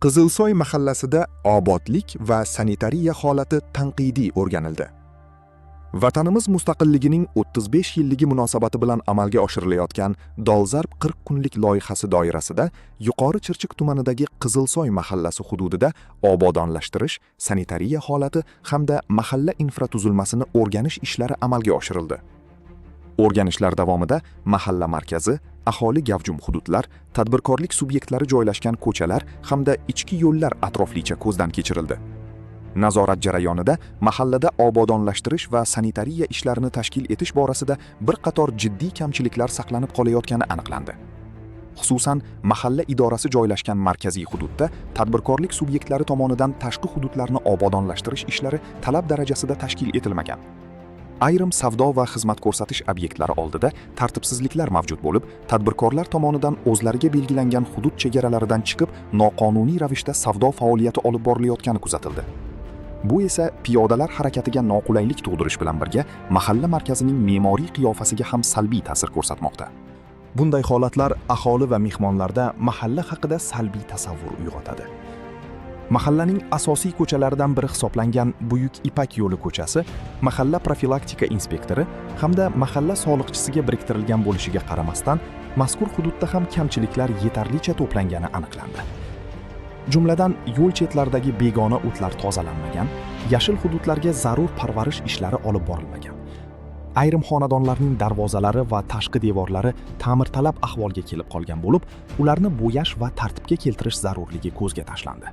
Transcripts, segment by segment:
Qizilsoy mahallasida obodlik va sanitariya holati tanqidiy o'rganildi. Vatanimiz mustaqilligining 35 yilligi munosabati bilan amalga oshirilayotgan Dolzarb 40 kunlik loyihasi doirasida Yuqori Chirchiq tumanidagi Qizilsoy mahallasi hududida obodonlashtirish, sanitariya holati hamda mahalla infratuzilmasini o'rganish ishlari amalga oshirildi. O'rganishlar davomida mahalla markazi, aholi gavjum hududlar, tadbirkorlik subyektlari joylashgan ko'chalar hamda ichki yo'llar atroflicha ko'zdan kechirildi. Nazorat jarayonida mahallada obodonlashtirish va sanitariya ishlarini tashkil etish borasida bir qator jiddiy kamchiliklar saqlanib qolayotgani aniqlandi. Xususan, mahalla idorasi joylashgan markaziy hududda tadbirkorlik subyektlari tomonidan tashqi hududlarni obodonlashtirish ishlari talab darajasida tashkil etilmagan. Ayrim savdo va xizmat ko'rsatish obyektlari oldida tartibsizliklar mavjud bo'lib, tadbirkorlar tomonidan o'zlariga belgilangan hudud chegaralaridan chiqib, noqonuniy ravishda savdo faoliyati olib borilayotgani kuzatildi. Bu esa piyodalar harakatiga noqulaylik tug'dirish bilan birga, mahalla markazining me'moriy qiyofasiga ham salbiy ta'sir ko'rsatmoqda. Bunday holatlar aholi va mehmonlarda mahalla haqida salbiy tasavvur uyg'otadi. Mahallaning asosiy ko'chalaridan biri hisoblangan Buyuk Ipak yo'li ko'chasi mahalla profilaktika inspektori hamda mahalla soliqchisiga biriktirilgan bo'lishiga qaramasdan, mazkur hududda ham kamchiliklar yetarlicha to'plangani aniqlandi. Jumladan, yo'l chetlaridagi begona o'tlar tozalanmagan, yashil hududlarga zarur parvarish ishlari olib borilmagan. Ayrim xonadonlarning darvozalari va tashqi devorlari ta'mirtalab ahvolga kelib qolgan bo'lib, ularni bo'yash va tartibga keltirish zarurligi ko'zga tashlandi.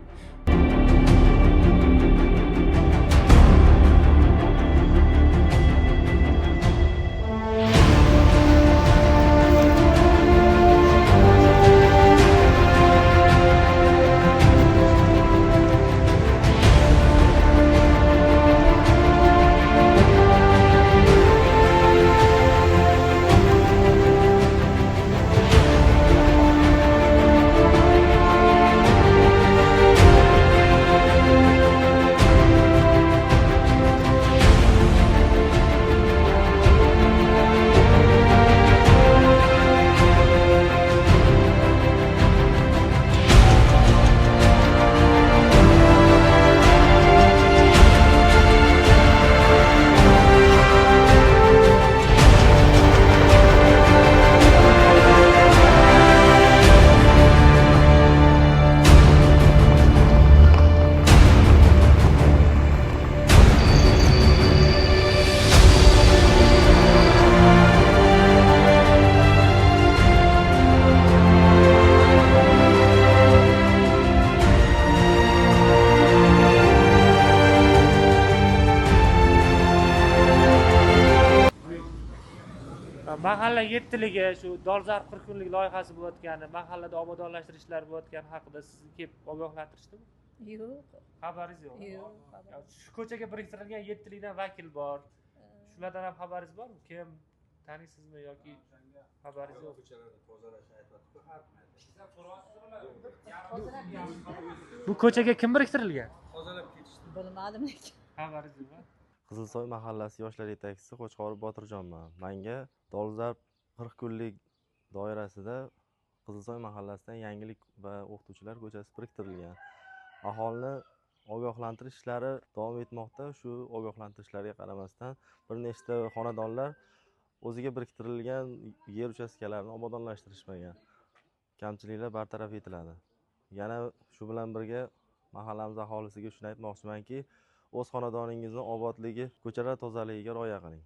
Mahalla yettiligi shu Dolzarb 40 kunlik loyihasi bo'layotgani, mahallada obodonlashtirishlar bo'layotgani haqida sizni kelib ogohlantirishdimi? Yo'q. Xabaringiz yo'qmi? Yo'q. Shu ko'chaga biriktirilgan yettilikdan vakil bor. Shulardan ham xabaringiz bormi? Kim taniysizmi yoki xabaringiz yo'q? Bu ko'chaga kim biriktirilgan? Bilmadim lekin. Xabaringiz yo'qmi? Qizilsoy mahallasi yoshlar yetakchisi Qo'chqorov Botirjonman. Menga Dolzarb 40 kunlik doirasida Qizilsoy mahallasidan yangilik va o'qituvchilar ko'chasi biriktirilgan. Aholini ogohlantirish ishlari davom etmoqda. Shu ogohlantirishlarga qaramasdan bir nechta xonadonlar o'ziga biriktirilgan yer uchastkalarini obodonlashtirishmagan. Kamchiliklar bartaraf etiladi. Yana shu bilan birga mahallamiz aholisiga shuni aytmoqchimanki, o'z xonadoningizni obodligi, ko'chalar tozaligiga rioya qiling.